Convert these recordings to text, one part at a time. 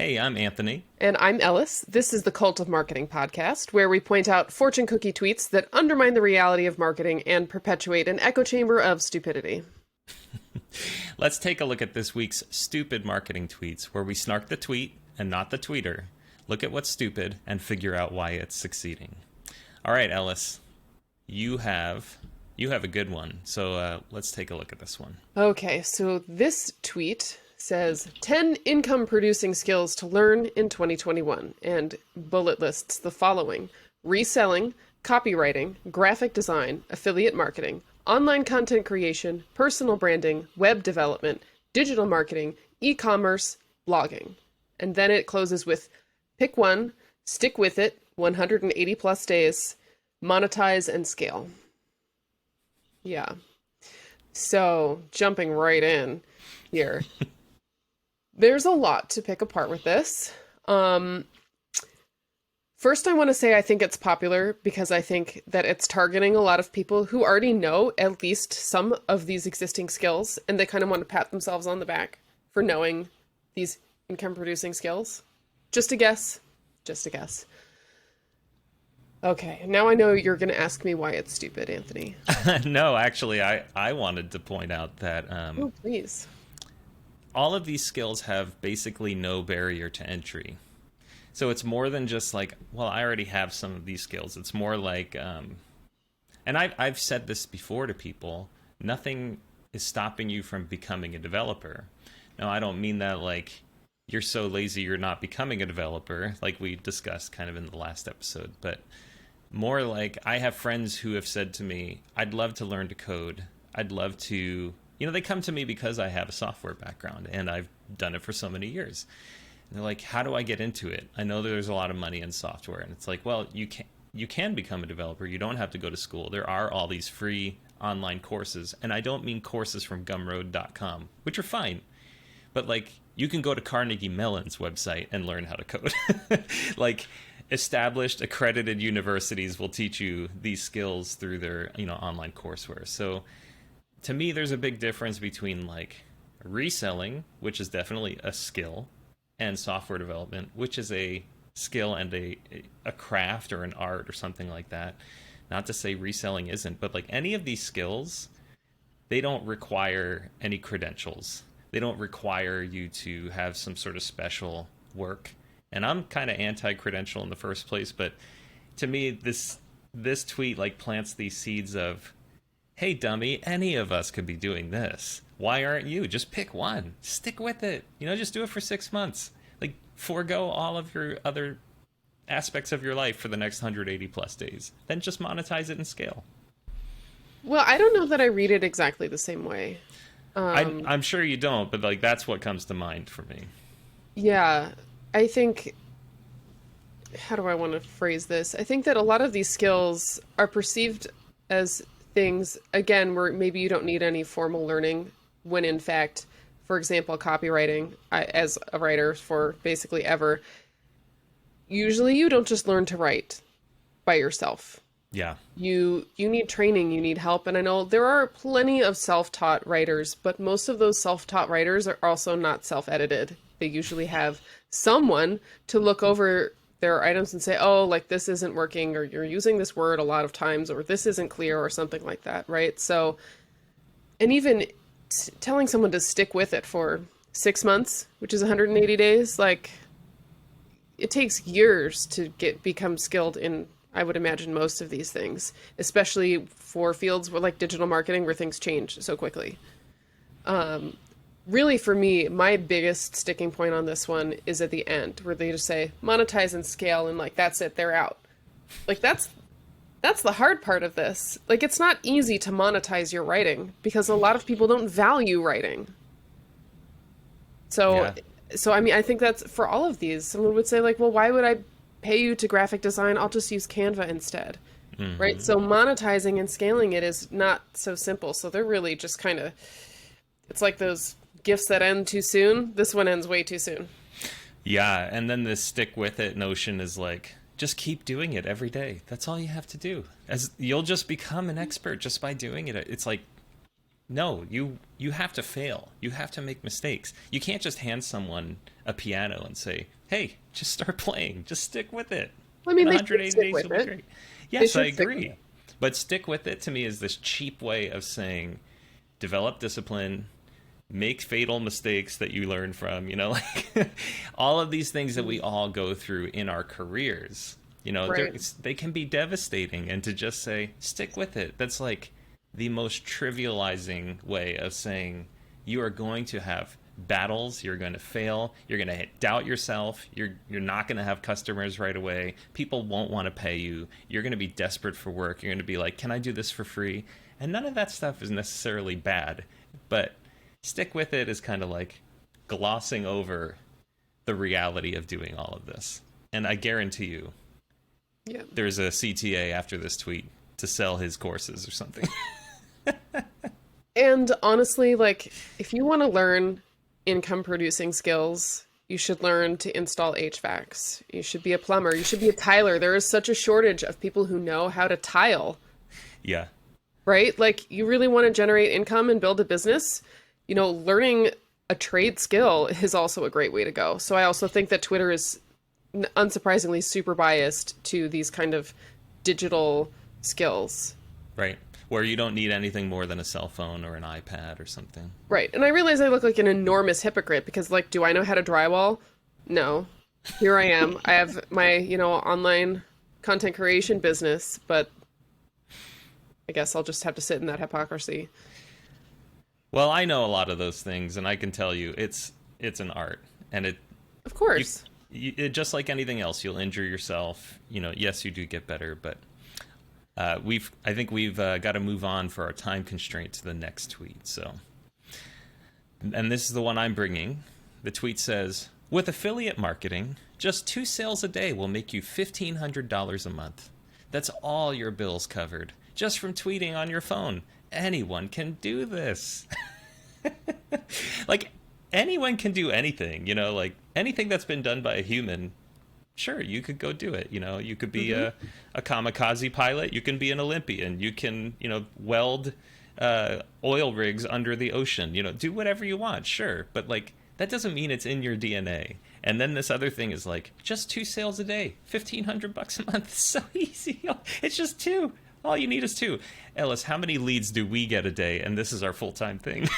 Hey, I'm Anthony. And I'm Ellis. This is the Cult of Marketing podcast, where we point out fortune cookie tweets that undermine the reality of marketing and perpetuate an echo chamber of stupidity. Let's take a look at this week's stupid marketing tweets where we snark the tweet and not the tweeter, look at what's stupid, and figure out why it's succeeding. All right, Ellis, you have a good one. So let's take a look at this one. Okay, so this tweet says 10 income producing skills to learn in 2021 and bullet lists the following: reselling, copywriting, graphic design, affiliate marketing, online content creation, personal branding, web development, digital marketing, e-commerce, blogging. And then it closes with pick one, stick with it, 180 plus days, monetize and scale. Yeah. So jumping right in here. There's a lot to pick apart with this. First, I want to say I think it's popular because I think that it's targeting a lot of people who already know at least some of these existing skills, and they kind of want to pat themselves on the back for knowing these income-producing skills. Just a guess. Just a guess. Okay, now I know you're going to ask me why it's stupid, Anthony. No, actually, I wanted to point out that Oh, please. all of these skills have basically no barrier to entry. So it's more than just like, well, I already have some of these skills. It's more like, and I've said this before to people, nothing is stopping you from becoming a developer. Now, I don't mean that like you're so lazy you're not becoming a developer, like we discussed kind of in the last episode, but more like I have friends who have said to me, I'd love to learn to code. I'd love to, they come to me because I have a software background and I've done it for so many years. And they're like, how do I get into it? I know there's a lot of money in software. And it's like, well, you can become a developer. You don't have to go to school. There are all these free online courses. And I don't mean courses from gumroad.com, which are fine. But like, you can go to Carnegie Mellon's website and learn how to code. Like, established accredited universities will teach you these skills through their, online courseware. So to me, there's a big difference between like reselling, which is definitely a skill, and software development, which is a skill and a craft or an art or something like that. Not to say reselling isn't, but like any of these skills, they don't require any credentials. They don't require you to have some sort of special work. And I'm kind of anti-credential in the first place, but to me, this tweet like plants these seeds of, hey, dummy, any of us could be doing this. Why aren't you? Just pick one. Stick with it. Just do it for 6 months. Like, forego all of your other aspects of your life for the next 180 plus days. Then just monetize it and scale. Well, I don't know that I read it exactly the same way. I'm sure you don't, but like that's what comes to mind for me. Yeah, I think, how do I want to phrase this? I think that a lot of these skills are perceived as things, again, where maybe you don't need any formal learning, when in fact, for example, copywriting, as a writer for basically ever, usually you don't just learn to write by yourself. Yeah. You need training, you need help, and I know there are plenty of self-taught writers, but most of those self-taught writers are also not self-edited. They usually have someone to look over their items and say, oh, like this isn't working, or you're using this word a lot of times, or this isn't clear, or something like that, right? So, and even telling someone to stick with it for 6 months, which is 180 days, like it takes years to become skilled in, I would imagine, most of these things, especially for fields where like digital marketing, where things change so quickly. Really, for me, my biggest sticking point on this one is at the end, where they just say monetize and scale, and like that's it, they're out. Like that's the hard part of this. Like, it's not easy to monetize your writing because a lot of people don't value writing. So, Yeah. so I mean, I think that's for all of these. Someone would say like, well, why would I pay you to graphic design? I'll just use Canva instead. Right? So monetizing and scaling it is not so simple. So they're really just kind of, it's like those gifts that end too soon. This one ends way too soon. Yeah, and then this stick with it notion is like, just keep doing it every day. That's all you have to do. As you'll just become an expert just by doing it. It's like No, you have to fail. You have to make mistakes. You can't just hand someone a piano and say, "Hey, just start playing. Just stick with it. I mean, In they should 180 stick days, with you'll be it. great." They Yes, I should stick with agree. it. But stick with it to me is this cheap way of saying, develop discipline, make fatal mistakes that you learn from, like all of these things that we all go through in our careers. Right. They can be devastating, and to just say stick with it, that's like the most trivializing way of saying you are going to have battles, you're going to fail, you're going to doubt yourself, you're not going to have customers right away, people won't want to pay you, you're going to be desperate for work, you're going to be like, can I do this for free? And none of that stuff is necessarily bad, but stick with it is kind of like glossing over the reality of doing all of this. And I guarantee you Yeah. there's a CTA after this tweet to sell his courses or something. And honestly, like, if you want to learn income producing skills, you should learn to install HVACs. You should be a plumber. You should be a tiler. There is such a shortage of people who know how to tile, Yeah. right? Like, you really want to generate income and build a business, learning a trade skill is also a great way to go. So I also think that Twitter is unsurprisingly super biased to these kind of digital skills. Right. Where you don't need anything more than a cell phone or an iPad or something. Right. And I realize I look like an enormous hypocrite because, like, do I know how to drywall? No. Here I am. I have my, online content creation business, but I guess I'll just have to sit in that hypocrisy. Well, I know a lot of those things, and I can tell you it's an art, and Of course. just like anything else, you'll injure yourself. Yes, you do get better, but I think we've got to move on for our time constraint to the next tweet. So, and this is the one I'm bringing. The tweet says, "With affiliate marketing, just 2 sales a day will make you $1,500 a month. That's all your bills covered, just from tweeting on your phone. Anyone can do this." Like, anyone can do anything, like anything that's been done by a human. Sure, you could go do it. You could be a kamikaze pilot. You can be an Olympian. You can, weld oil rigs under the ocean. Do whatever you want. Sure, but like that doesn't mean it's in your DNA. And then this other thing is like just 2 sales a day, $1,500 a month. It's so easy. It's just 2. All you need is 2. Ellis, how many leads do we get a day? And this is our full-time thing.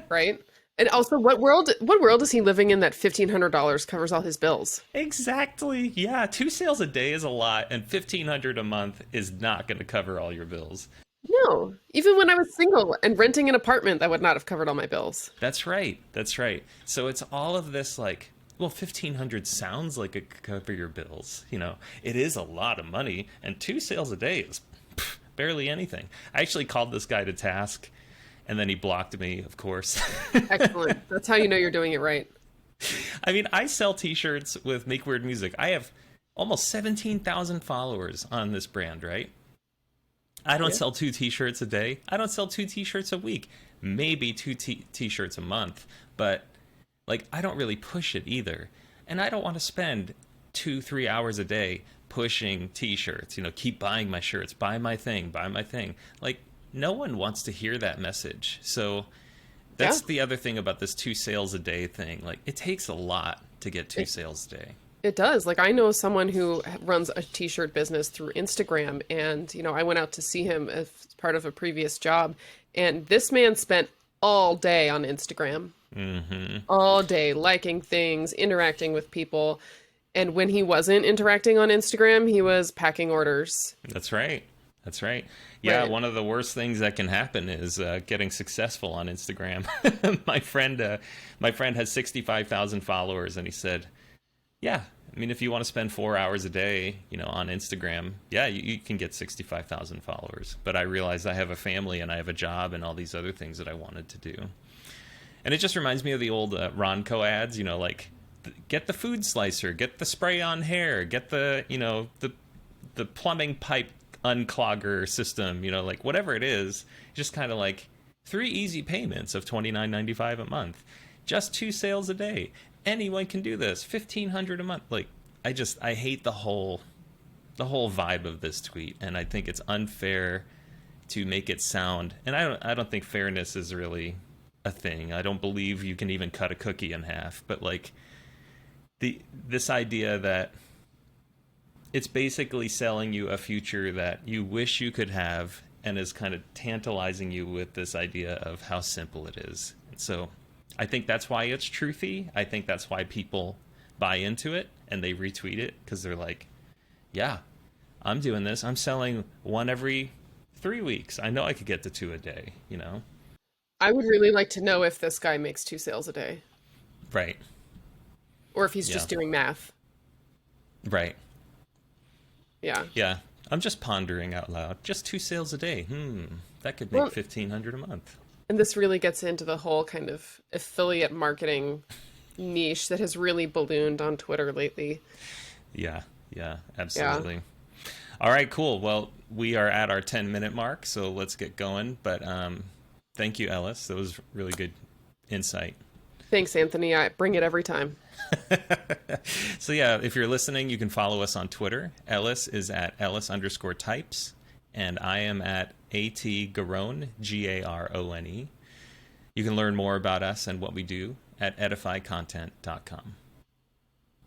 Right. And also, what world is he living in that $1,500 covers all his bills? Exactly. Yeah, 2 sales a day is a lot, and $1,500 a month is not going to cover all your bills. No. Even when I was single and renting an apartment, that would not have covered all my bills. That's right. That's right. So it's all of this like, well, 1,500 sounds like it could cover your bills. It is a lot of money, and 2 sales a day is barely anything. I actually called this guy to task, and then he blocked me, of course. Excellent. That's how you know you're doing it right. I mean, I sell t-shirts with Make Weird Music. I have almost 17,000 followers on this brand, right? I don't Yeah. sell 2 t-shirts a day. I don't sell 2 t-shirts a week. Maybe 2 t-shirts a month. But, like, I don't really push it either. And I don't want to spend 2-3 hours a day pushing t-shirts. Keep buying my shirts. Buy my thing. Buy my thing. Like, no one wants to hear that message. So that's Yeah. the other thing about this 2 sales a day thing. Like, it takes a lot to get 2 It- sales a day. It does. Like, I know someone who runs a t-shirt business through Instagram, and, I went out to see him as part of a previous job, and this man spent all day on Instagram, all day liking things, interacting with people. And when he wasn't interacting on Instagram, he was packing orders. That's right. That's right. Yeah, Right. one of the worst things that can happen is getting successful on Instagram. My friend has 65,000 followers, and he said, "Yeah, I mean, if you want to spend 4 hours a day, on Instagram, yeah, you can get 65,000 followers." But I realized I have a family and I have a job and all these other things that I wanted to do. And it just reminds me of the old Ronco ads, like get the food slicer, get the spray on hair, get the the plumbing pipe unclogger system, like whatever it is, just kind of like 3 easy payments of $29.95 a month, just 2 sales a day. Anyone can do this. $1,500 a month. Like, I hate the whole vibe of this tweet, and I think it's unfair to make it sound. And I don't think fairness is really a thing. I don't believe you can even cut a cookie in half. But like this idea that it's basically selling you a future that you wish you could have, and is kind of tantalizing you with this idea of how simple it is. So I think that's why it's truthy. I think that's why people buy into it and they retweet it, because they're like, yeah, I'm doing this. I'm selling one every 3 weeks. I know I could get to two a day, you know? I would really like to know if this guy makes 2 sales a day Right. or if he's Yeah. just doing math. Right. Yeah. Yeah. I'm just pondering out loud. Just 2 sales a day. That could make Well, 1,500 a month. and this really gets into the whole kind of affiliate marketing niche that has really ballooned on Twitter lately. Yeah. Yeah. Yeah. Absolutely. All right, cool. Well, we are at our 10-minute mark, so let's get going. But thank you, Ellis. That was really good insight. Thanks, Anthony. I bring it every time. So yeah, if you're listening, you can follow us on Twitter. Ellis is at Ellis_types, and I am at ATGarone, GARONE. You can learn more about us and what we do at edifycontent.com.